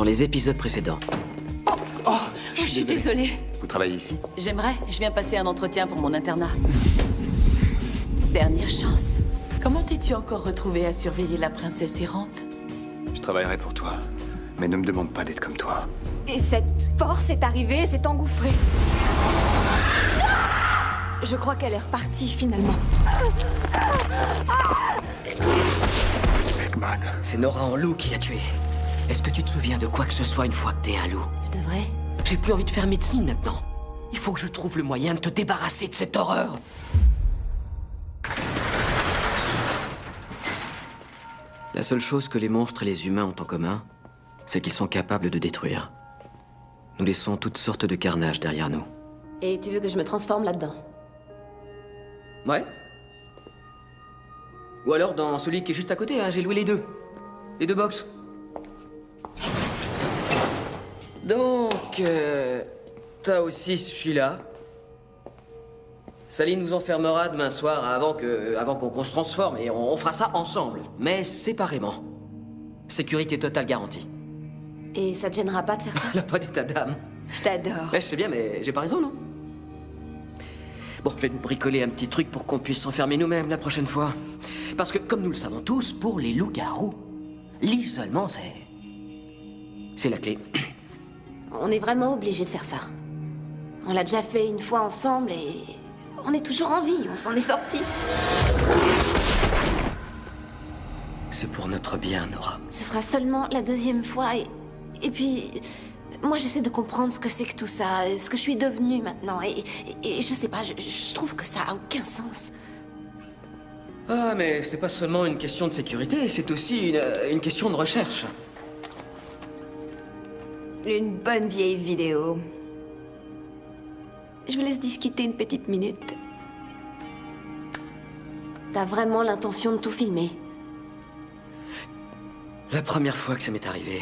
dans les épisodes précédents. Oh, je suis désolée. Vous travaillez ici? J'aimerais. Je viens passer un entretien pour mon internat. Dernière chance. Comment t'es-tu encore retrouvée à surveiller la princesse errante? Je travaillerai pour toi. Mais ne me demande pas d'être comme toi. Et cette force est arrivée et s'est engouffrée. Je crois qu'elle est repartie finalement. Eggman. C'est Nora en loup qui l'a tué. Est-ce que tu te souviens de quoi que ce soit une fois que t'es un loup? Je devrais. J'ai plus envie de faire médecine maintenant. Il faut que je trouve le moyen de te débarrasser de cette horreur. La seule chose que les monstres et les humains ont en commun, c'est qu'ils sont capables de détruire. Nous laissons toutes sortes de carnage derrière nous. Et tu veux que je me transforme là-dedans? Ouais. Ou alors dans celui qui est juste à côté, hein, j'ai loué les deux. Les deux box. Donc, t'as aussi celui-là. Saline nous enfermera demain soir avant qu'on se transforme et on fera ça ensemble, mais séparément. Sécurité totale garantie. Et ça te gênera pas de faire ça? Elle a pas d'état d'âme. Je t'adore. Ouais, je sais bien, mais j'ai pas raison, non? Bon, je vais nous bricoler un petit truc pour qu'on puisse s'enfermer nous-mêmes la prochaine fois. Parce que, comme nous le savons tous, pour les loups-garous, l'isolement, c'est la clé. On est vraiment obligé de faire ça. On l'a déjà fait une fois ensemble et on est toujours en vie, on s'en est sorti. C'est pour notre bien, Nora. Ce sera seulement la deuxième fois et puis... Moi, j'essaie de comprendre ce que c'est que tout ça, ce que je suis devenue maintenant. Et je sais pas, je trouve que ça a aucun sens. Ah, mais c'est pas seulement une question de sécurité, c'est aussi une question de recherche. Une bonne vieille vidéo. Je vous laisse discuter une petite minute. T'as vraiment l'intention de tout filmer? La première fois que ça m'est arrivé,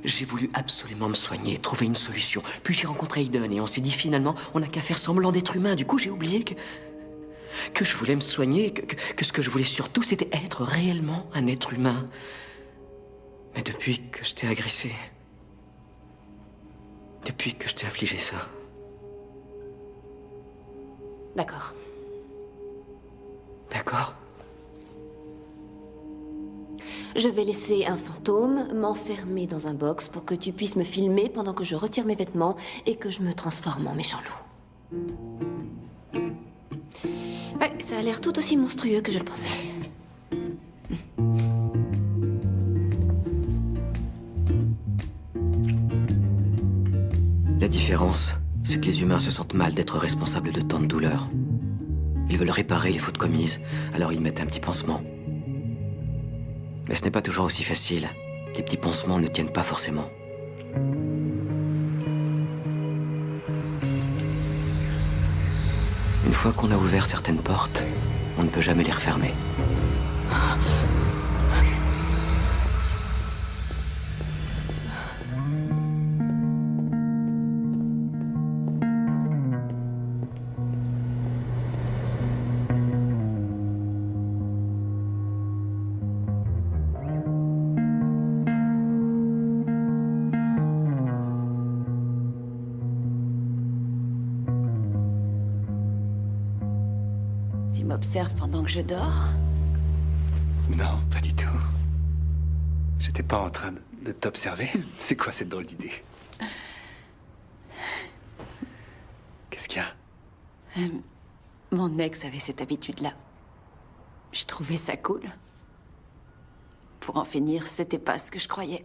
j'ai voulu absolument me soigner, trouver une solution. Puis j'ai rencontré Aiden et on s'est dit finalement, on n'a qu'à faire semblant d'être humain. Du coup, j'ai oublié que je voulais me soigner, que ce que je voulais surtout, c'était être réellement un être humain. Mais depuis que je t'ai agressé, depuis que je t'ai infligé ça... D'accord. D'accord? Je vais laisser un fantôme m'enfermer dans un box pour que tu puisses me filmer pendant que je retire mes vêtements et que je me transforme en méchant loup. Ouais, ça a l'air tout aussi monstrueux que je le pensais. La différence, c'est que les humains se sentent mal d'être responsables de tant de douleurs. Ils veulent réparer les fautes commises, alors ils mettent un petit pansement. Mais ce n'est pas toujours aussi facile. Les petits pansements ne tiennent pas forcément. Une fois qu'on a ouvert certaines portes, on ne peut jamais les refermer. Tu m'observes pendant que je dors? Non, pas du tout. J'étais pas en train de t'observer. C'est quoi cette drôle d'idée? Qu'est-ce qu'il y a? Mon ex avait cette habitude-là. Je trouvais ça cool. Pour en finir, c'était pas ce que je croyais.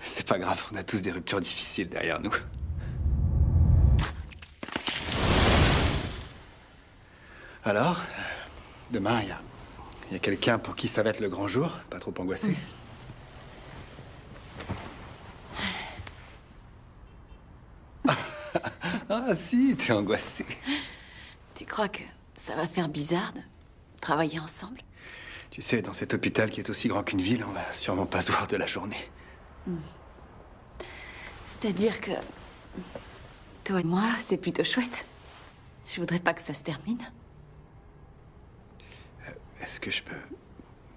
C'est pas grave, on a tous des ruptures difficiles derrière nous. Alors, demain, il y a quelqu'un pour qui ça va être le grand jour? Pas trop angoissé? Ah si, t'es angoissé. Tu crois que ça va faire bizarre de travailler ensemble? Tu sais, dans cet hôpital qui est aussi grand qu'une ville, on va sûrement pas se voir de la journée. C'est-à-dire que... toi et moi, c'est plutôt chouette. Je voudrais pas que ça se termine. Est-ce que je peux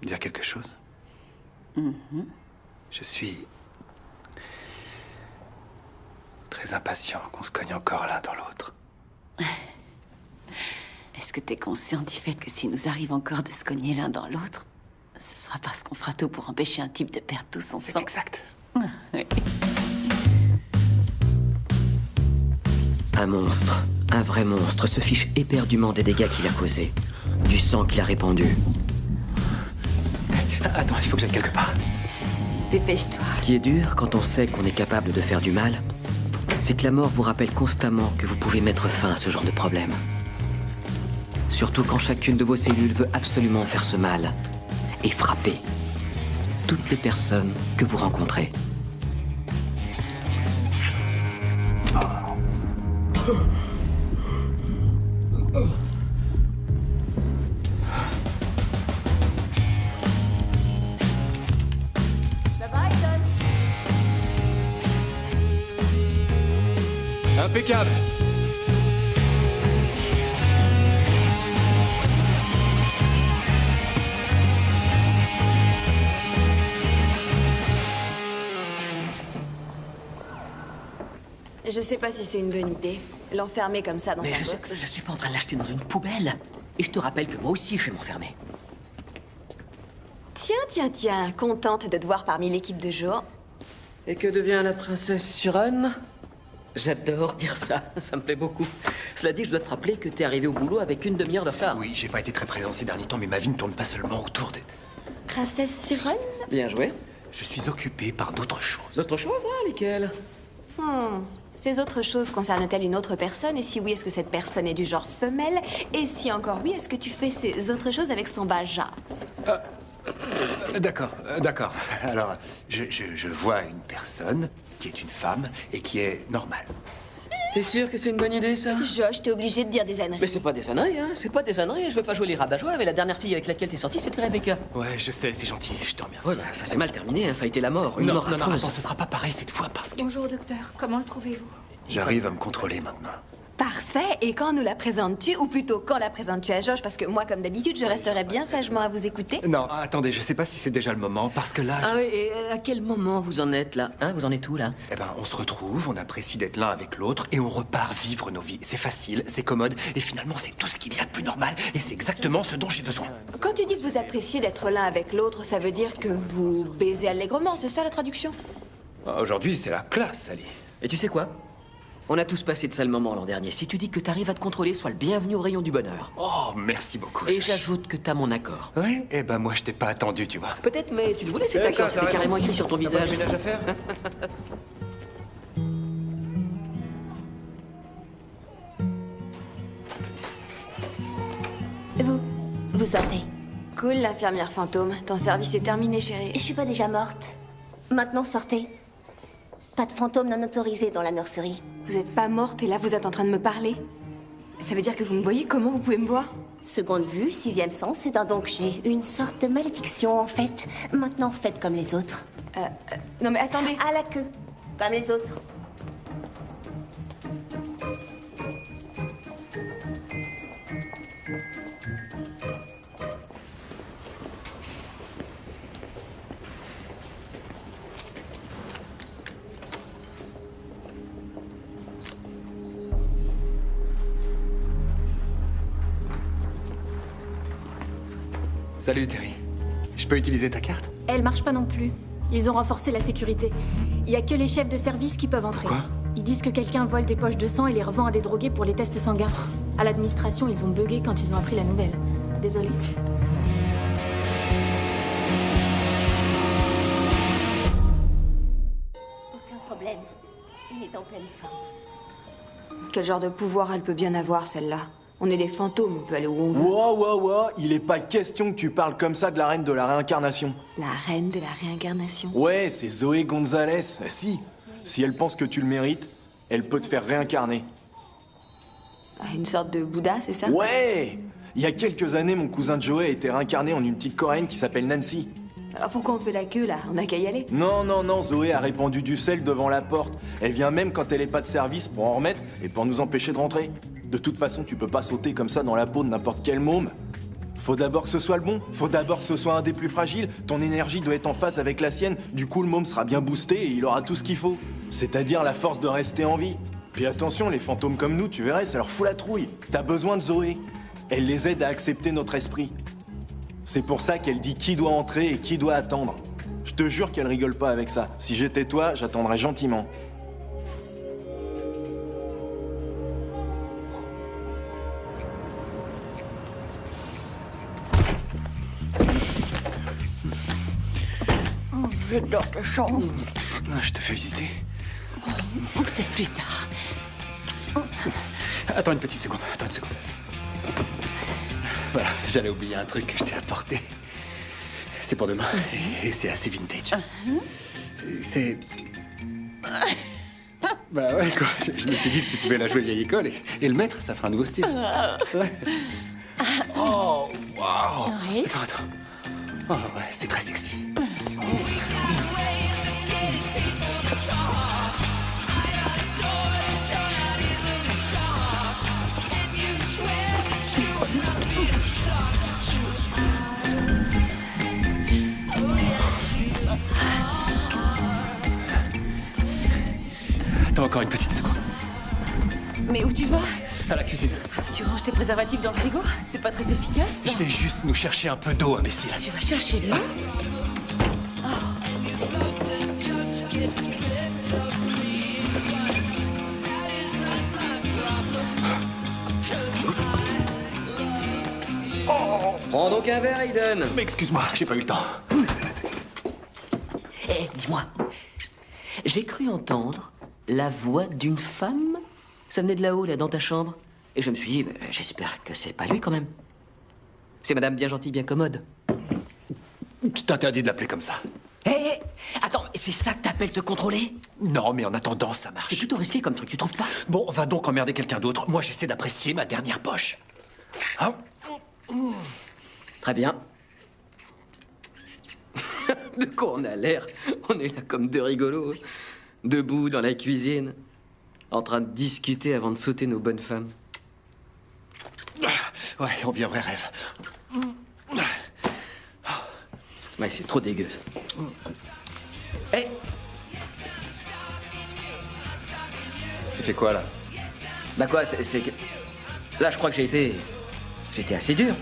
dire quelque chose? Je suis très impatient qu'on se cogne encore l'un dans l'autre. Est-ce que t'es conscient du fait que s'il nous arrive encore de se cogner l'un dans l'autre, ce sera parce qu'on fera tout pour empêcher un type de perdre tout son sang? C'est exact. Un monstre, un vrai monstre, se fiche éperdument des dégâts qu'il a causés, du sang qu'il a répandu. Attends, il faut que j'aille quelque part. Dépêche-toi. Ce qui est dur quand on sait qu'on est capable de faire du mal, c'est que la mort vous rappelle constamment que vous pouvez mettre fin à ce genre de problème. Surtout quand chacune de vos cellules veut absolument faire ce mal et frapper toutes les personnes que vous rencontrez. Ça va, Ethan? Impeccable. Je sais pas si c'est une bonne idée. L'enfermer comme ça dans Mais sa je sais box. que je suis pas en train de l'acheter dans une poubelle. Et je te rappelle que moi aussi je vais m'enfermer. Tiens, contente de te voir parmi l'équipe de jour. Et que devient la princesse Suran? J'adore dire ça, ça me plaît beaucoup. Cela dit, je dois te rappeler que t'es arrivé au boulot avec une demi-heure de retard. Oui, j'ai pas été très présent ces derniers temps, mais ma vie ne tourne pas seulement autour de... Princesse Siren? Bien joué. Je suis occupé par d'autres choses. D'autres choses, hein, lesquelles? Ces autres choses concernent-elles une autre personne? Et si oui, est-ce que cette personne est du genre femelle? Et si encore oui, est-ce que tu fais ces autres choses avec son baja? D'accord. Alors, je vois une personne qui est une femme et qui est normale. T'es sûr que c'est une bonne idée, ça? Josh, t'es obligé de dire des âneries. Mais c'est pas des âneries, hein, c'est pas des âneries. Je veux pas jouer les rabat-joie, mais la dernière fille avec laquelle t'es sorti, c'était Rebecca. Ouais, je sais, c'est gentil, je te remercie. Ouais, bah, ça s'est mal terminé, hein, ça a été la mort, une mort non, affreuse. attends, ce sera pas pareil cette fois parce que Bonjour docteur, comment le trouvez-vous? j'arrive à me contrôler maintenant. Parfait. Et quand nous la présentes-tu? Ou plutôt, quand la présentes-tu à Josh? Parce que moi, comme d'habitude, je resterai bien sagement à vous écouter. Non, attendez, je sais pas si c'est déjà le moment parce que là... Ah oui, et à quel moment vous en êtes, là? Hein, vous en êtes où, là? Eh ben, on se retrouve, on apprécie d'être l'un avec l'autre et on repart vivre nos vies. C'est facile, c'est commode et finalement c'est tout ce qu'il y a de plus normal et c'est exactement ce dont j'ai besoin. Quand tu dis que vous appréciez d'être l'un avec l'autre, ça veut dire que vous baisez allègrement, c'est ça la traduction? Aujourd'hui, c'est la classe, Sally. Et tu sais quoi? On a tous passé de sales moments l'an dernier. Si tu dis que t'arrives à te contrôler, sois le bienvenu au rayon du bonheur. Oh, merci beaucoup. Et Josh. j'ajoute que t'as mon accord. Ouais, eh ben moi je t'ai pas attendu, tu vois. Peut-être, mais tu le voulais cet Eh, accord, ça, c'était t'as carrément raison. écrit sur ton T'as pas visage. le ménage à faire? Vous sortez. Cool, l'infirmière fantôme. Ton service est terminé, chérie. Je suis pas déjà morte. Maintenant, sortez. Pas de fantômes non autorisés dans la nurserie. Vous êtes pas morte et là vous êtes en train de me parler? Ça veut dire que vous me voyez? Comment vous pouvez me voir? Seconde vue, sixième sens, c'est un don que j'ai. Une sorte de malédiction, en fait. Maintenant, faites comme les autres. Non mais attendez. À la queue. Comme les autres. Salut Terry. Je peux utiliser ta carte? Elle marche pas non plus. Ils ont renforcé la sécurité. Il y a que les chefs de service qui peuvent entrer. Pourquoi? Ils disent que quelqu'un vole des poches de sang et les revend à des drogués pour les tests sanguins. À l'administration, ils ont bugué quand ils ont appris la nouvelle. Désolée. Aucun problème. Il est en pleine forme. Quel genre de pouvoir elle peut bien avoir, celle-là? On est des fantômes, on peut aller où on veut. Wow, il est pas question que tu parles comme ça de la reine de la réincarnation. La reine de la réincarnation. Ouais, c'est Zoé Gonzalez. Si elle pense que tu le mérites, elle peut te faire réincarner. Ah, une sorte de Bouddha, c'est ça? Ouais! Il y a quelques années, mon cousin Joey a été réincarné en une petite coréenne qui s'appelle Nancy. Alors pourquoi on fait la queue, là? On a qu'à y aller. Non, Zoé a répandu du sel devant la porte. Elle vient même quand elle est pas de service pour en remettre et pour nous empêcher de rentrer. De toute façon, tu peux pas sauter comme ça dans la peau de n'importe quel môme. Faut d'abord que ce soit le bon, faut d'abord que ce soit un des plus fragiles. Ton énergie doit être en phase avec la sienne, du coup le môme sera bien boosté et il aura tout ce qu'il faut. C'est-à-dire la force de rester en vie. Puis attention, les fantômes comme nous, tu verrais, ça leur fout la trouille. T'as besoin de Zoé. Elle les aide à accepter notre esprit. C'est pour ça qu'elle dit qui doit entrer et qui doit attendre. Je te jure qu'elle rigole pas avec ça. Si j'étais toi, j'attendrais gentiment. J'adore ta chambre. Je te fais visiter. Peut-être plus tard. Attends une petite seconde, attends une seconde. Voilà, j'allais oublier un truc que je t'ai apporté. C'est pour demain, et c'est assez vintage. C'est... Bah ouais, quoi. Je me suis dit que tu pouvais la jouer vieille école, et le mettre, ça fera un nouveau style. Ouais. Oh, waouh. Oui. Attends. Oh ouais, c'est très sexy. Attends encore une petite seconde. Mais où tu vas? À la cuisine. Tu ranges tes préservatifs dans le frigo? C'est pas très efficace, ça. Je vais juste nous chercher un peu d'eau, imbécile. Tu vas chercher de l'eau? Prends donc un verre, Aiden. Mais excuse-moi, j'ai pas eu le temps. Eh, dis-moi, j'ai cru entendre la voix d'une femme. Ça venait de là-haut, là, dans ta chambre. Et je me suis dit, bah, j'espère que c'est pas lui, quand même. C'est madame bien gentille, bien commode. Tu t'interdis de l'appeler comme ça. Hé, attends, mais c'est ça que t'appelles te contrôler? Non, mais en attendant, ça marche. C'est plutôt risqué comme truc, tu trouves pas? Bon, va donc emmerder quelqu'un d'autre. Moi, j'essaie d'apprécier ma dernière poche. Hein? Très bien. De quoi on a l'air? On est là comme deux rigolos, debout dans la cuisine, en train de discuter avant de sauter nos bonnes femmes. Ouais, on vit un vrai rêve. Ouais, c'est trop dégueu, ça. Hé! Tu fais quoi, là? Bah quoi, c'est que... Là, je crois que j'ai été assez dur.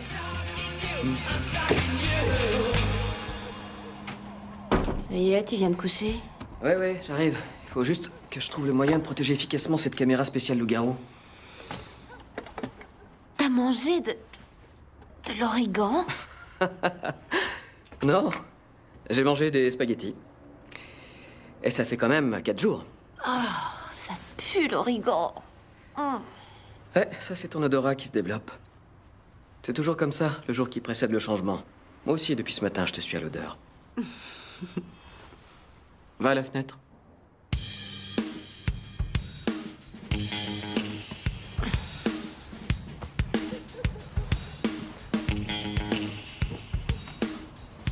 Ça y est, tu viens de coucher? Ouais, j'arrive. Il faut juste que je trouve le moyen de protéger efficacement cette caméra spéciale loup-garou. T'as mangé de l'origan? Non, j'ai mangé des spaghettis. Et ça fait quand même 4 jours. Ça pue l'origan. Ouais, ça c'est ton odorat qui se développe. C'est toujours comme ça, le jour qui précède le changement. Moi aussi, depuis ce matin, je te suis à l'odeur. Va à la fenêtre.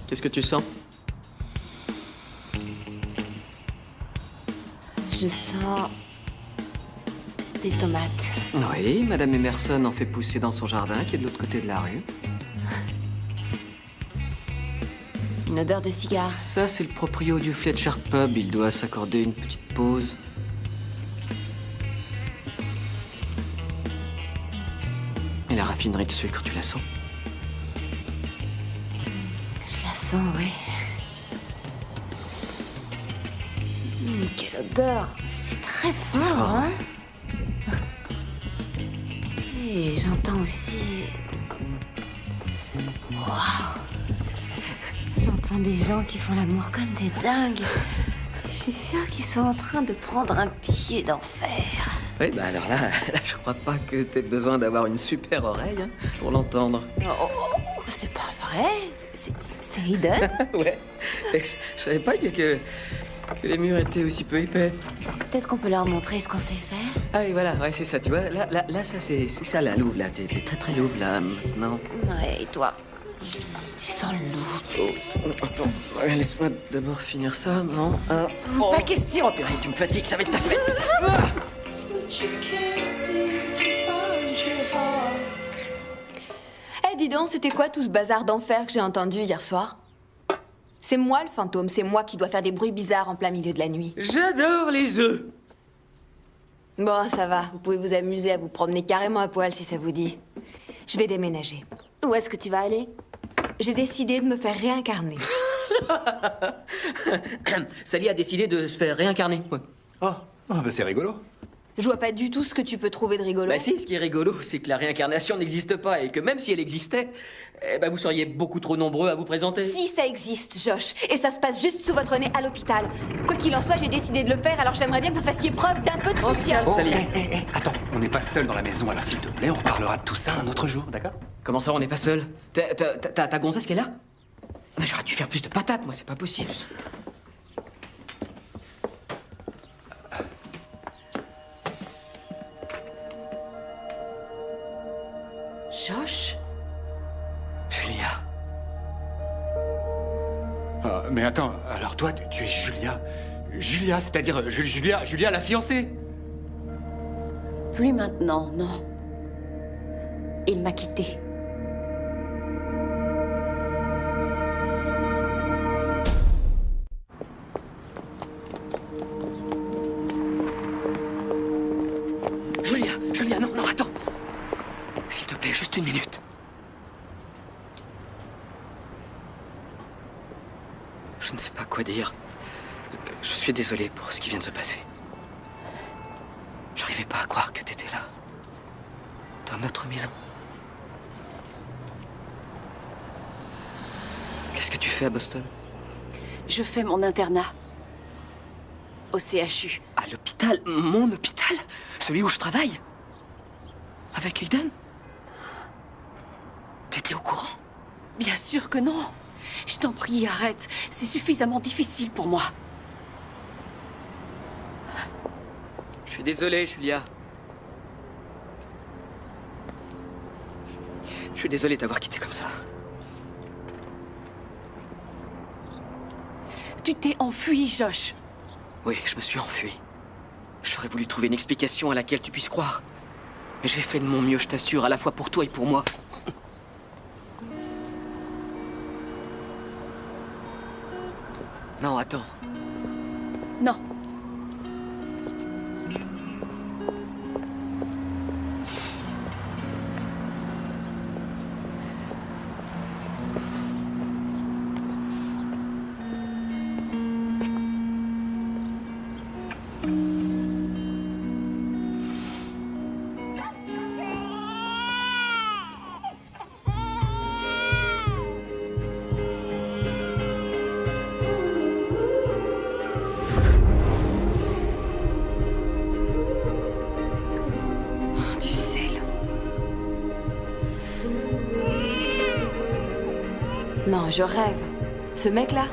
Qu'est-ce que tu sens? Je sens des tomates. Oui, Madame Emerson en fait pousser dans son jardin qui est de l'autre côté de la rue. Une odeur de cigare. Ça, c'est le proprio du Fletcher Pub. Il doit s'accorder une petite pause. Et la raffinerie de sucre, tu la sens? Je la sens, oui. Quelle odeur! C'est très fort, hein? Et j'entends aussi... Waouh! J'entends des gens qui font l'amour comme des dingues. Je suis sûre qu'ils sont en train de prendre un pied d'enfer. Oui, bah alors là, je crois pas que t'aies besoin d'avoir une super oreille hein, pour l'entendre. Oh, c'est pas vrai? C'est Eden? Ouais. Je savais pas que les murs étaient aussi peu épais. Peut-être qu'on peut leur montrer ce qu'on sait faire. Ah oui, voilà, ouais, c'est ça, tu vois. Là ça, c'est ça, la louve, là. T'es très louve, là, maintenant. Ouais, et toi? Tu sens le loup. Oh, attends, ouais, laisse-moi d'abord finir ça, non? Pas question! Oh, purée, tu me fatigues, ça va être ta fête! dis donc, c'était quoi tout ce bazar d'enfer que j'ai entendu hier soir? C'est moi le fantôme, c'est moi qui dois faire des bruits bizarres en plein milieu de la nuit. J'adore les œufs. Bon, ça va, vous pouvez vous amuser à vous promener carrément à poil si ça vous dit. Je vais déménager. Où est-ce que tu vas aller? J'ai décidé de me faire réincarner. Sally a décidé de se faire réincarner. Ouais. Bah c'est rigolo. Je vois pas du tout ce que tu peux trouver de rigolo. Bah si, ce qui est rigolo, c'est que la réincarnation n'existe pas et que même si elle existait, vous seriez beaucoup trop nombreux à vous présenter. Si ça existe, Josh, et ça se passe juste sous votre nez à l'hôpital. Quoi qu'il en soit, j'ai décidé de le faire, alors j'aimerais bien que vous fassiez preuve d'un peu de soutien. Oh, Sally. Attends, on n'est pas seul dans la maison, alors s'il te plaît, on reparlera de tout ça un autre jour, d'accord? Comment ça, on n'est pas seul? Ta gonzesse qui est là? Mais j'aurais dû faire plus de patates, moi, c'est pas possible. Josh? Julia. Mais attends, alors toi, tu es Julia. Julia, c'est-à-dire Julia la fiancée. Plus maintenant, non. Il m'a quittée. Julia, non, attends. S'il te plaît, juste une minute. Je ne sais pas quoi dire. Je suis désolé pour ce qui vient de se passer. J'arrivais pas à croire que t'étais là. Dans notre maison. Qu'est-ce que tu fais à Boston? Je fais mon internat. Au CHU. À l'hôpital? Mon hôpital? Celui où je travaille? Avec Aiden? T'étais au courant? Bien sûr que non. Je t'en prie, arrête. C'est suffisamment difficile pour moi. Je suis désolé, Julia. Je suis désolé de t'avoir quitté comme ça. Tu t'es enfui, Josh. Oui, je me suis enfui. J'aurais voulu trouver une explication à laquelle tu puisses croire. Mais j'ai fait de mon mieux, je t'assure, à la fois pour toi et pour moi. Non, attends. Non. Non, je rêve. Ce mec-là?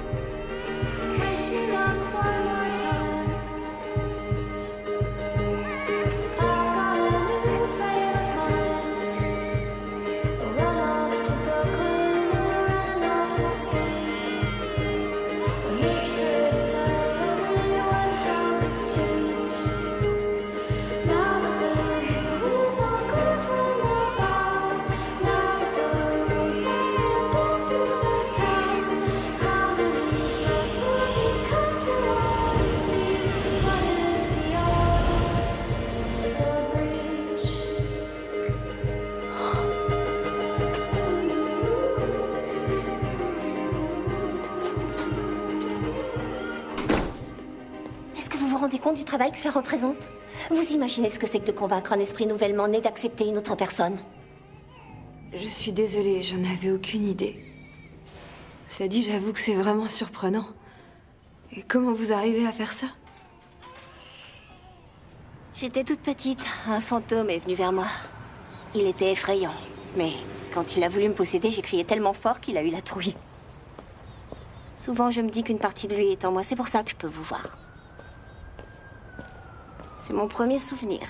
Vous vous rendez compte du travail que ça représente? Vous imaginez ce que c'est que de convaincre un esprit nouvellement né d'accepter une autre personne? Je suis désolée, j'en avais aucune idée. Cela dit, j'avoue que c'est vraiment surprenant. Et comment vous arrivez à faire ça? J'étais toute petite, un fantôme est venu vers moi. Il était effrayant, mais quand il a voulu me posséder, j'ai crié tellement fort qu'il a eu la trouille. Souvent, je me dis qu'une partie de lui est en moi, c'est pour ça que je peux vous voir. C'est mon premier souvenir.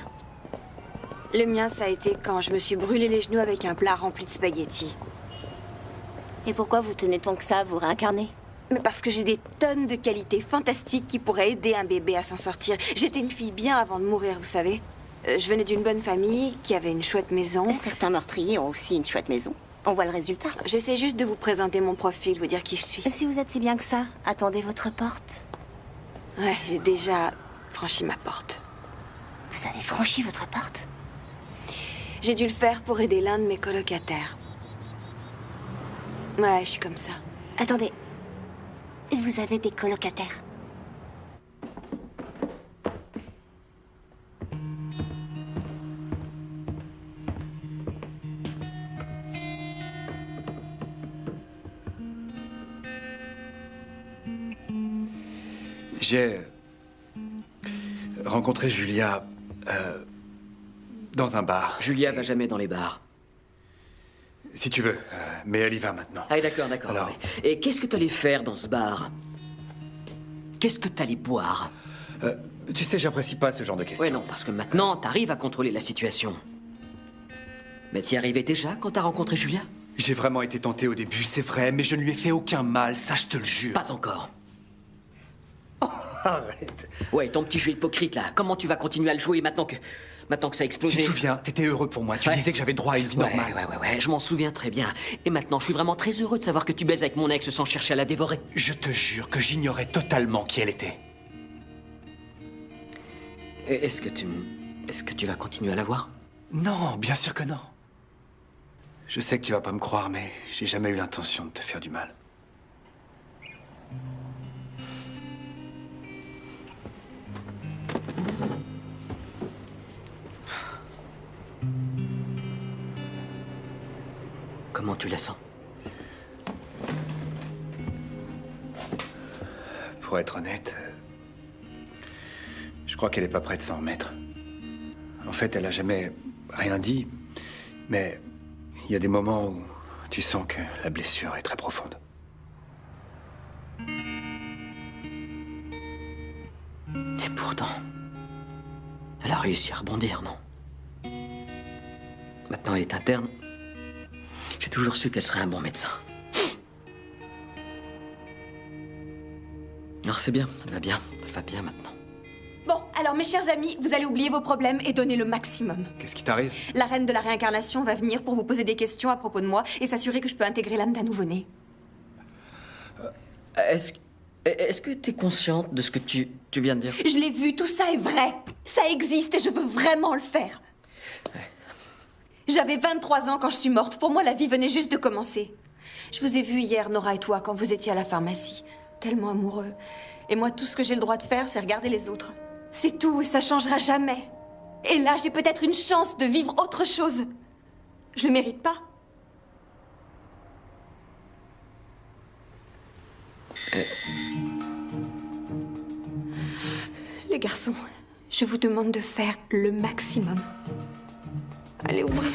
Le mien, ça a été quand je me suis brûlé les genoux avec un plat rempli de spaghettis. Et pourquoi vous tenez tant que ça à vous réincarner? Mais parce que j'ai des tonnes de qualités fantastiques qui pourraient aider un bébé à s'en sortir. J'étais une fille bien avant de mourir, vous savez. Je venais d'une bonne famille, qui avait une chouette maison. Certains meurtriers ont aussi une chouette maison. On voit le résultat. J'essaie juste de vous présenter mon profil, vous dire qui je suis. Si vous êtes si bien que ça, attendez votre porte. Ouais, j'ai déjà franchi ma porte. Vous avez franchi votre porte? J'ai dû le faire pour aider l'un de mes colocataires. Ouais, je suis comme ça. Attendez. Vous avez des colocataires? J'ai rencontré Julia dans un bar. Julia va jamais dans les bars. Si tu veux, mais elle y va maintenant. Ah, d'accord, d'accord. Alors- ouais. Et qu'est-ce que t'allais faire dans ce bar? Qu'est-ce que t'allais boire? Tu sais, j'apprécie pas ce genre de questions. Ouais, non, parce que maintenant, t'arrives à contrôler la situation. Mais t'y arrivais déjà quand t'as rencontré Julia? J'ai vraiment été tenté au début, c'est vrai, mais je ne lui ai fait aucun mal, ça je te le jure. Pas encore. Arrête. Ouais, ton petit jeu hypocrite, là. Comment tu vas continuer à le jouer maintenant que ça a Tu explosé? te souviens, t'étais heureux pour moi, tu Ouais. disais que j'avais droit à une vie Ouais, normale. ouais, je m'en souviens très bien. Et maintenant, je suis vraiment très heureux de savoir que tu baises avec mon ex sans chercher à la dévorer. Je te jure que j'ignorais totalement qui elle était. Et est-ce que tu vas continuer à la voir? Non, bien sûr que non. Je sais que tu vas pas me croire, mais j'ai jamais eu l'intention de te faire du mal. Comment tu la sens? Pour être honnête, je crois qu'elle est pas prête de s'en remettre. En fait, elle a jamais rien dit, mais il y a des moments où tu sens que la blessure est très profonde. Et pourtant, elle a réussi à rebondir, non? Maintenant, elle est interne. J'ai toujours su qu'elle serait un bon médecin. Alors c'est bien, elle va bien maintenant. Bon, alors mes chers amis, vous allez oublier vos problèmes et donner le maximum. Qu'est-ce qui t'arrive? La reine de la réincarnation va venir pour vous poser des questions à propos de moi et s'assurer que je peux intégrer l'âme d'un nouveau-né. Est-ce que t'es consciente de ce que tu viens de dire? Je l'ai vu, tout ça est vrai. Ça existe et je veux vraiment le faire. J'avais 23 ans quand je suis morte. Pour moi, la vie venait juste de commencer. Je vous ai vu hier, Nora et toi, quand vous étiez à la pharmacie. Tellement amoureux. Et moi, tout ce que j'ai le droit de faire, c'est regarder les autres. C'est tout et ça changera jamais. Et là, j'ai peut-être une chance de vivre autre chose. Je le mérite pas. Les garçons, je vous demande de faire le maximum. Allez ouvrir.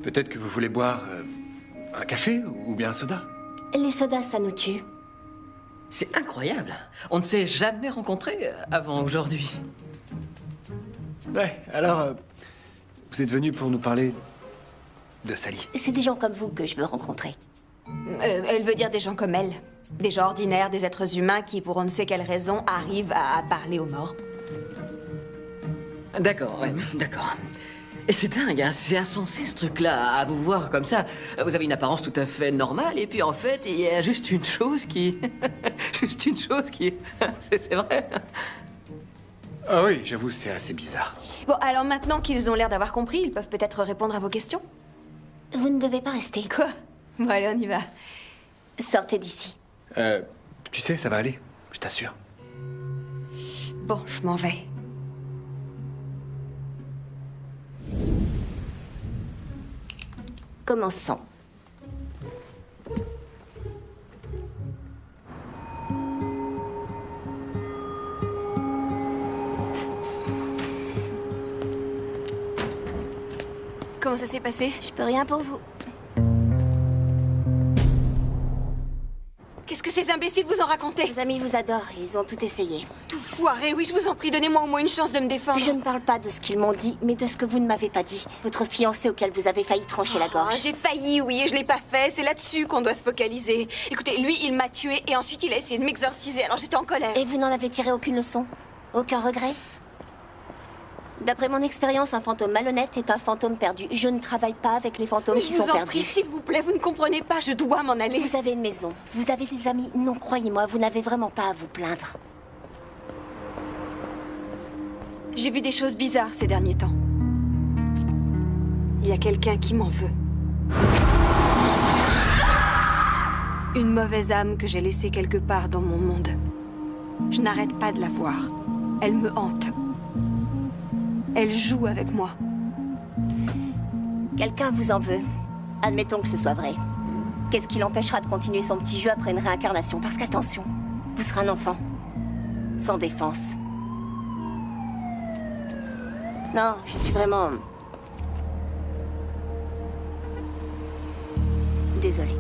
Peut-être que vous voulez boire un café ou bien un soda? Les sodas, ça nous tue. C'est incroyable. On ne s'est jamais rencontrés avant aujourd'hui. Ouais, alors, vous êtes venu pour nous parler de Sally. C'est des gens comme vous que je veux rencontrer. Elle veut dire des gens comme elle. Des gens ordinaires, des êtres humains qui, pour on ne sait quelle raison, arrivent à parler aux morts. D'accord, ouais, d'accord. Et c'est dingue, hein, c'est insensé ce truc-là, à vous voir comme ça. Vous avez une apparence tout à fait normale, et puis en fait, il y a juste une chose qui... juste une chose qui... c'est vrai. Ah oui, j'avoue, c'est assez bizarre. Bon, alors maintenant qu'ils ont l'air d'avoir compris, ils peuvent peut-être répondre à vos questions. Vous ne devez pas rester. Quoi? Bon, allez, on y va. Sortez d'ici. Tu sais, ça va aller, je t'assure. Bon, je m'en vais. Commençons. Comment ça s'est passé? Je peux rien pour vous. Qu'est-ce que ces imbéciles vous ont raconté? Les amis vous adorent, ils ont tout essayé. Tout foiré, oui, je vous en prie, donnez-moi au moins une chance de me défendre. Je ne parle pas de ce qu'ils m'ont dit, mais de ce que vous ne m'avez pas dit. Votre fiancé auquel vous avez failli trancher la Oh, gorge. j'ai failli, oui, et je l'ai pas fait. C'est là-dessus qu'on doit se focaliser. Écoutez, lui, il m'a tué et ensuite il a essayé de m'exorciser, alors j'étais en colère. Et vous n'en avez tiré aucune leçon? Aucun regret? D'après mon expérience, un fantôme malhonnête est un fantôme perdu. Je ne travaille pas avec les fantômes qui sont Je vous en perdus. prie, s'il vous plaît, vous ne comprenez pas, je dois m'en aller. Vous avez une maison, vous avez des amis. Non, croyez-moi, vous n'avez vraiment pas à vous plaindre. J'ai vu des choses bizarres ces derniers temps. Il y a quelqu'un qui m'en veut. Une mauvaise âme que j'ai laissée quelque part dans mon monde. Je n'arrête pas de la voir. Elle me hante. Elle joue avec moi. Quelqu'un vous en veut. Admettons que ce soit vrai. Qu'est-ce qui l'empêchera de continuer son petit jeu après une réincarnation? Parce qu'attention, vous serez un enfant. Sans défense. Non, je suis vraiment... désolée.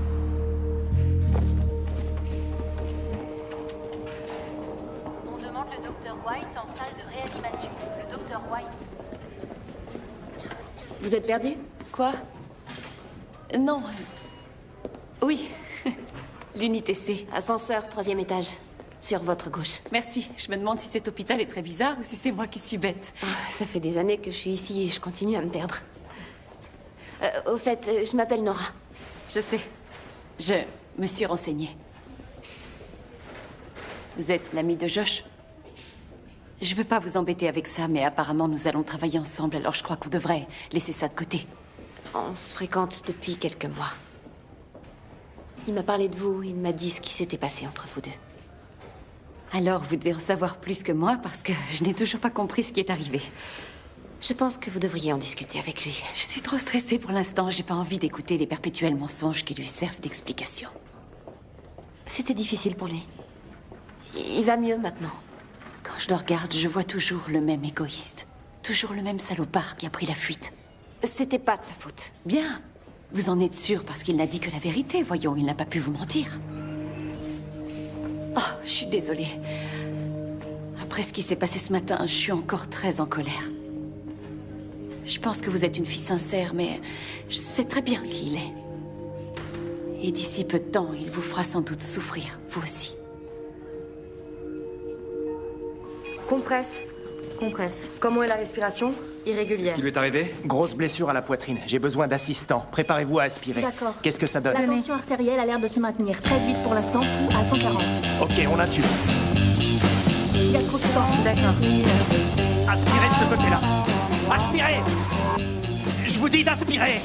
On demande le docteur White en salle de réanimation. Le docteur White. Vous êtes perdu? Quoi? Non. Oui. L'unité C. Ascenseur, 3e étage. Sur votre gauche. Merci. Je me demande si cet hôpital est très bizarre ou si c'est moi qui suis bête. Ça fait des années que je suis ici et je continue à me perdre. Au fait, je m'appelle Nora. Je sais. Je me suis renseignée. Vous êtes l'amie de Josh? Je veux pas vous embêter avec ça, mais apparemment nous allons travailler ensemble, alors je crois qu'on devrait laisser ça de côté. On se fréquente depuis quelques mois. Il m'a parlé de vous, il m'a dit ce qui s'était passé entre vous deux. Alors vous devez en savoir plus que moi, parce que je n'ai toujours pas compris ce qui est arrivé. Je pense que vous devriez en discuter avec lui. Je suis trop stressée pour l'instant, j'ai pas envie d'écouter les perpétuels mensonges qui lui servent d'explication. C'était difficile pour lui. Il va mieux maintenant. Quand je le regarde, je vois toujours le même égoïste. Toujours le même salopard qui a pris la fuite. C'était pas de sa faute. Bien. Vous en êtes sûr parce qu'il n'a dit que la vérité. Voyons, il n'a pas pu vous mentir. Oh, je suis désolée. Après ce qui s'est passé ce matin, je suis encore très en colère. Je pense que vous êtes une fille sincère, mais je sais très bien qui il est. Et d'ici peu de temps, il vous fera sans doute souffrir, vous aussi. Compresse. Compresse. Comment est la respiration? Irrégulière. Ce qui lui est arrivé? Grosse blessure à la poitrine. J'ai besoin d'assistant. Préparez-vous à aspirer. D'accord. Qu'est-ce que ça donne? La tension artérielle a l'air de se maintenir. 13,8 pour l'instant, ou à 140. Ok, on intube. Il y a trop de sang. D'accord. Aspirez de ce côté-là. Aspirez! Je vous dis d'aspirer!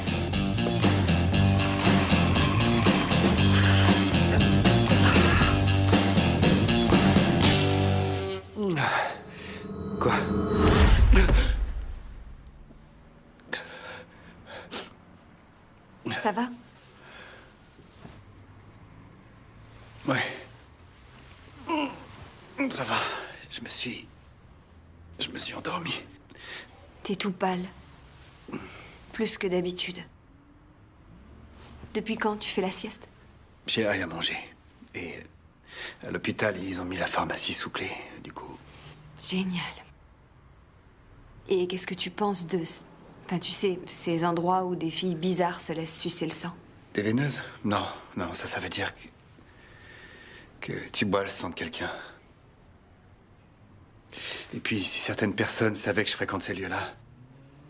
Quoi? Ça va? Ouais. Ça va. Je me suis endormi. T'es tout pâle. Plus que d'habitude. Depuis quand tu fais la sieste? J'ai rien mangé. Et à l'hôpital, ils ont mis la pharmacie sous clé. Du coup... Génial. Et qu'est-ce que tu penses de... Enfin, tu sais, ces endroits où des filles bizarres se laissent sucer le sang? Des veineuses? Non, non, ça veut dire que tu bois le sang de quelqu'un. Et puis, si certaines personnes savaient que je fréquente ces lieux-là,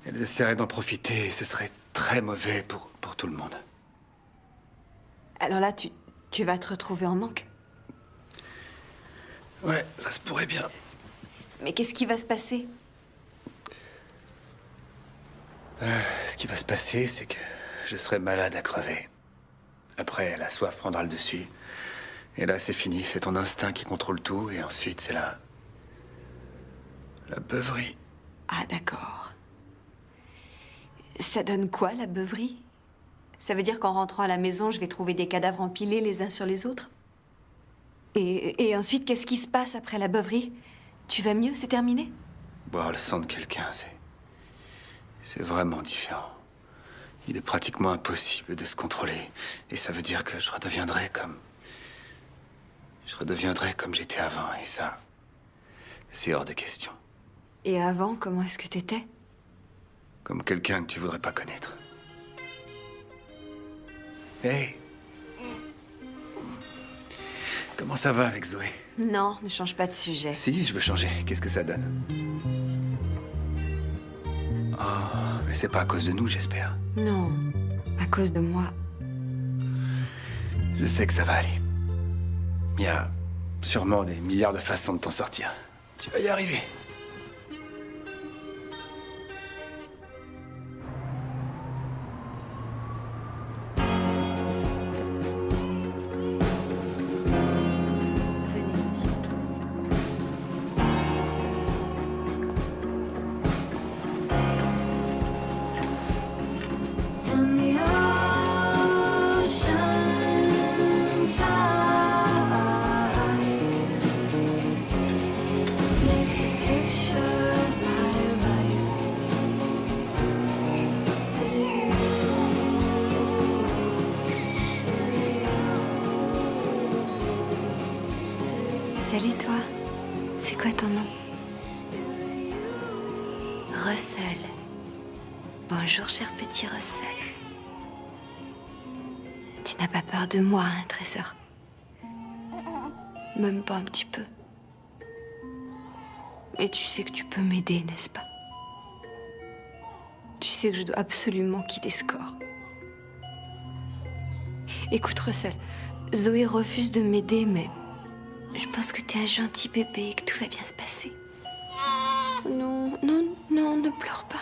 elles essaieraient d'en profiter et ce serait très mauvais pour tout le monde. Alors là, tu vas te retrouver en manque? Ouais, ça se pourrait bien. Mais qu'est-ce qui va se passer? Ce qui va se passer, c'est que je serai malade à crever. Après, la soif prendra le dessus. Et là, c'est fini. C'est ton instinct qui contrôle tout. Et ensuite, c'est la beuverie. Ah, d'accord. Ça donne quoi, la beuverie? Ça veut dire qu'en rentrant à la maison, je vais trouver des cadavres empilés les uns sur les autres? Et ensuite, qu'est-ce qui se passe après la beuverie? Tu vas mieux? C'est terminé? Boire le sang de quelqu'un, c'est vraiment différent. Il est pratiquement impossible de se contrôler. Et ça veut dire que je redeviendrai comme j'étais avant. Et ça, c'est hors de question. Et avant, comment est-ce que t'étais? Comme quelqu'un que tu voudrais pas connaître. Hey! Comment ça va avec Zoé? Non, ne change pas de sujet. Si, je veux changer. Qu'est-ce que ça donne? Mais c'est pas à cause de nous, j'espère. Non, à cause de moi. Je sais que ça va aller. Il y a sûrement des milliards de façons de t'en sortir. Tu vas y arriver. Venez ici. Salut toi. C'est quoi ton nom? Russell. Bonjour cher petit Russell. Tu n'as pas peur de moi, hein, trésor? Même pas un petit peu. Mais tu sais que tu peux m'aider, n'est-ce pas? Tu sais que je dois absolument quitter ce corps. Écoute Russell, Zoé refuse de m'aider, mais je pense que t'es un gentil bébé et que tout va bien se passer. Non, non, non, ne pleure pas.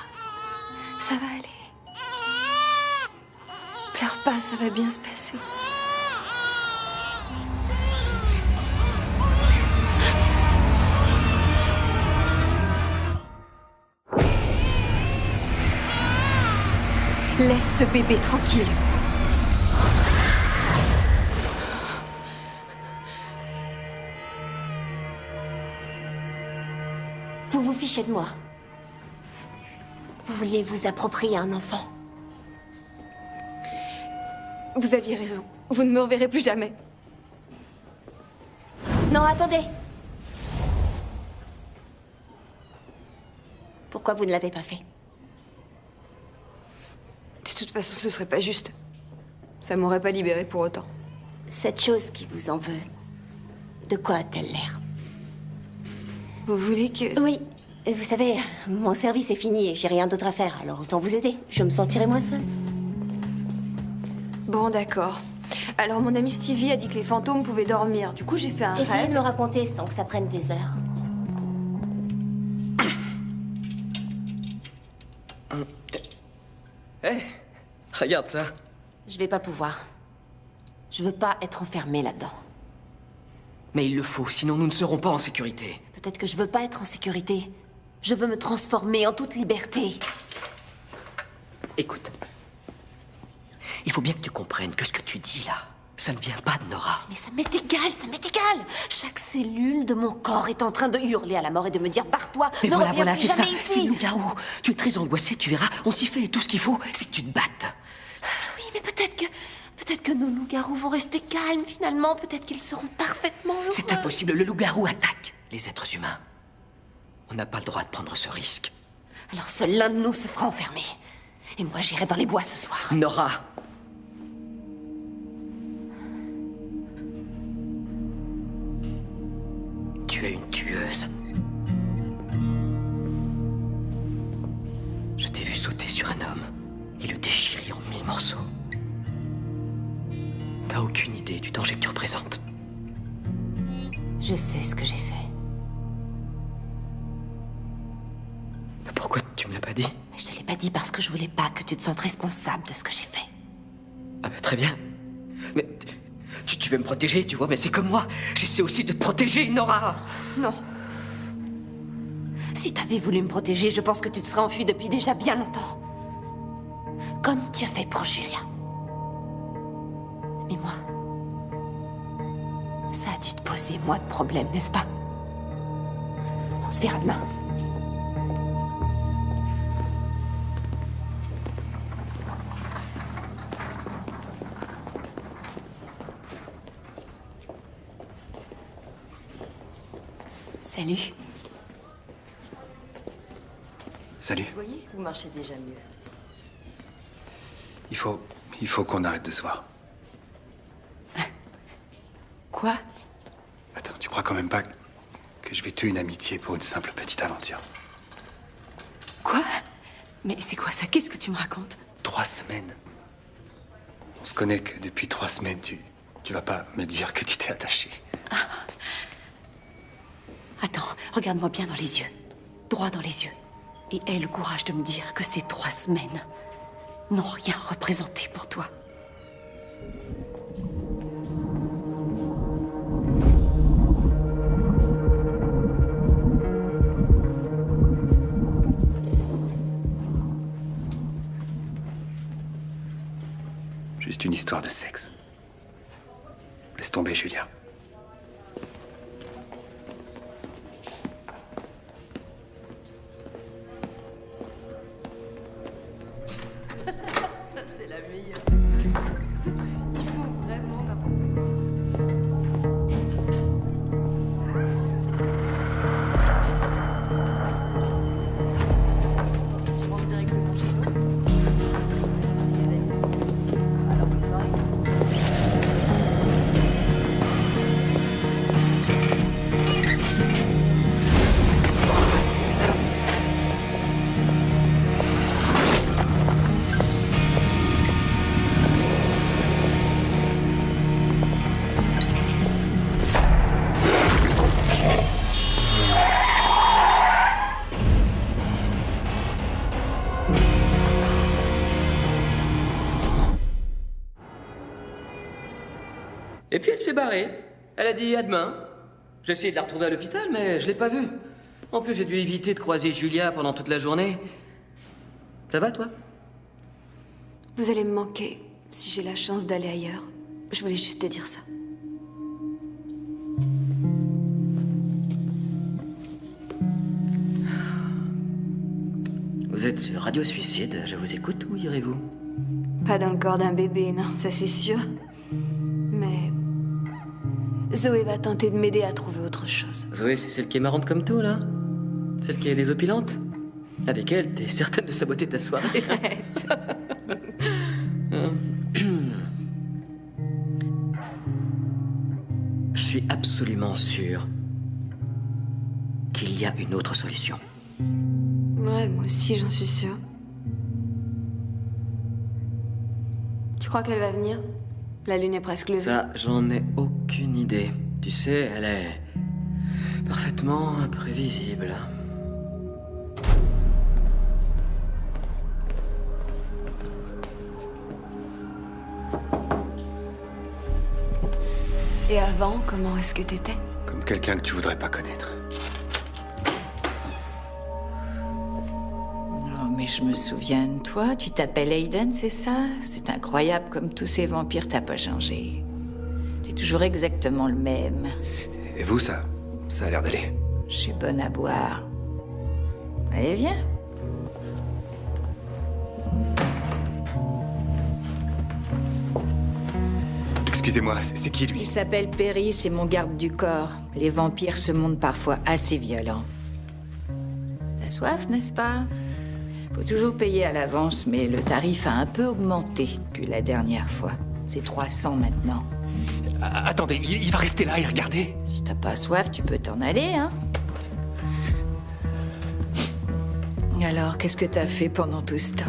Ça va aller. Pleure pas, ça va bien se passer. Laisse ce bébé tranquille. Vous vous fichez de moi. Vous vouliez vous approprier un enfant. Vous aviez raison. Vous ne me reverrez plus jamais. Non, attendez. Pourquoi vous ne l'avez pas fait? De toute façon, ce serait pas juste. Ça m'aurait pas libérée pour autant. Cette chose qui vous en veut, de quoi a-t-elle l'air? Vous voulez que... Oui. Vous savez, mon service est fini et j'ai rien d'autre à faire, alors autant vous aider. Je me sentirai moins seule. Bon, d'accord. Alors, mon ami Stevie a dit que les fantômes pouvaient dormir. Du coup, j'ai fait un Essayez rêve. de me raconter sans que ça prenne des heures. Hé, regarde ça. Je vais pas pouvoir. Je veux pas être enfermée là-dedans. Mais il le faut, sinon nous ne serons pas en sécurité. Peut-être que je veux pas être en sécurité. Je veux me transformer en toute liberté. Écoute, il faut bien que tu comprennes que ce que tu dis là, ça ne vient pas de Nora. Mais ça m'est égal, ça m'est égal. Chaque cellule de mon corps est en train de hurler à la mort et de me dire barre-toi, Mais ne voilà, reviens voilà, plus c'est ça, jamais c'est ici. le loup-garou. Tu es très angoissé, tu verras, on s'y fait et tout ce qu'il faut, c'est que tu te battes. Oui, mais peut-être que nos loups-garous vont rester calmes finalement. Peut-être qu'ils seront parfaitement heureux. C'est impossible, le loup-garou attaque les êtres humains. On n'a pas le droit de prendre ce risque. Alors seul l'un de nous se fera enfermer. Et moi j'irai dans les bois ce soir. Nora. Tu es une tueuse. Je t'ai vu sauter sur un homme et le déchirer en 1000 morceaux. T'as aucune idée du danger que tu représentes. Je sais ce que j'ai fait. Pourquoi tu me l'as pas dit? Je te l'ai pas dit parce que je voulais pas que tu te sentes responsable de ce que j'ai fait. Ah bah très bien. Mais tu veux me protéger, tu vois, mais c'est comme moi. J'essaie aussi de te protéger, Nora. Non. Si t'avais voulu me protéger, je pense que tu te serais enfui depuis déjà bien longtemps. Comme tu as fait pour Julia. Mais moi... ça a dû te poser moins de problèmes, n'est-ce pas? On se verra demain. Salut. Salut. Vous voyez, vous marchez déjà mieux. Il faut qu'on arrête de se voir. Quoi? Attends, tu crois quand même pas que je vais tuer une amitié pour une simple petite aventure? Quoi? Mais c'est quoi ça? Qu'est-ce que tu me racontes? 3 semaines. On se connaît que depuis 3 semaines. Tu vas pas me dire que tu t'es attaché. Attends, regarde-moi bien dans les yeux. Droit dans les yeux. Et aie le courage de me dire que ces 3 semaines n'ont rien représenté pour toi. Juste une histoire de sexe. Laisse tomber, Julia. Ça, c'est la meilleure. Il faut vraiment Je rentre directement chez toi. Tes amis. Alors, bonne soirée. Et puis elle s'est barrée. Elle a dit à demain. J'ai essayé de la retrouver à l'hôpital, mais je l'ai pas vue. En plus, j'ai dû éviter de croiser Julia pendant toute la journée. Ça va, toi? Vous allez me manquer si j'ai la chance d'aller ailleurs. Je voulais juste te dire ça. Vous êtes sur Radio Suicide, je vous écoute, où irez-vous? Pas dans le corps d'un bébé, non, ça c'est sûr. Mais Zoé va tenter de m'aider à trouver autre chose. Zoé, c'est celle qui est marrante comme tout, là? Celle qui est désopilante? Avec elle, t'es certaine de saboter ta soirée. Je suis absolument sûr qu'il y a une autre solution. Ouais, moi aussi, j'en suis sûre. Tu crois qu'elle va venir? La lune est presque levée. Ça, j'en ai aucune idée. Tu sais, elle est parfaitement imprévisible. Et avant, comment est-ce que t'étais? Comme quelqu'un que tu voudrais pas connaître. Oh, mais je me souviens de toi. Tu t'appelles Aiden, c'est ça? C'est incroyable comme tous ces vampires, t'as pas changé. T'es toujours exactement le même. Et vous, ça a l'air d'aller. Je suis bonne à boire. Allez, viens. Excusez-moi, c'est qui lui? Il s'appelle Perry, c'est mon garde du corps. Les vampires se montrent parfois assez violents. T'as soif, n'est-ce pas? Faut toujours payer à l'avance, mais le tarif a un peu augmenté depuis la dernière fois. C'est 300 maintenant. Attendez, il va rester là et regarder? Si t'as pas soif, tu peux t'en aller, hein? Alors, qu'est-ce que t'as fait pendant tout ce temps?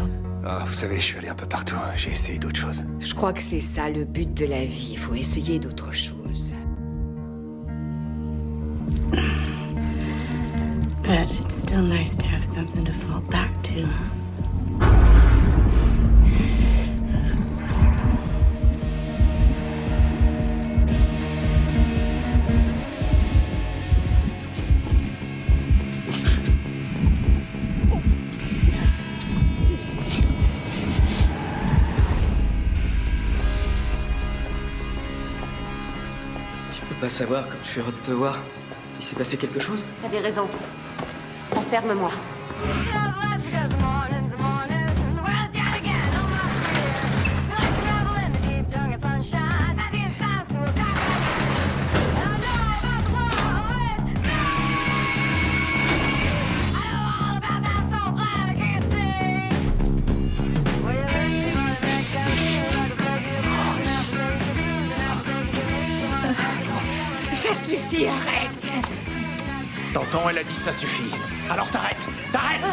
Ah, vous savez, je suis allé un peu partout. J'ai essayé d'autres choses. Je crois que c'est ça le but de la vie. Il faut essayer d'autres choses. But it's still nice to have something to fall back to, huh? Tu peux pas savoir comme je suis heureux de te voir. Il s'est passé quelque chose? T'avais raison. Enferme-moi. Ça suffit, arrête! T'entends, elle a dit ça suffit. Alors t'arrêtes! T'arrêtes!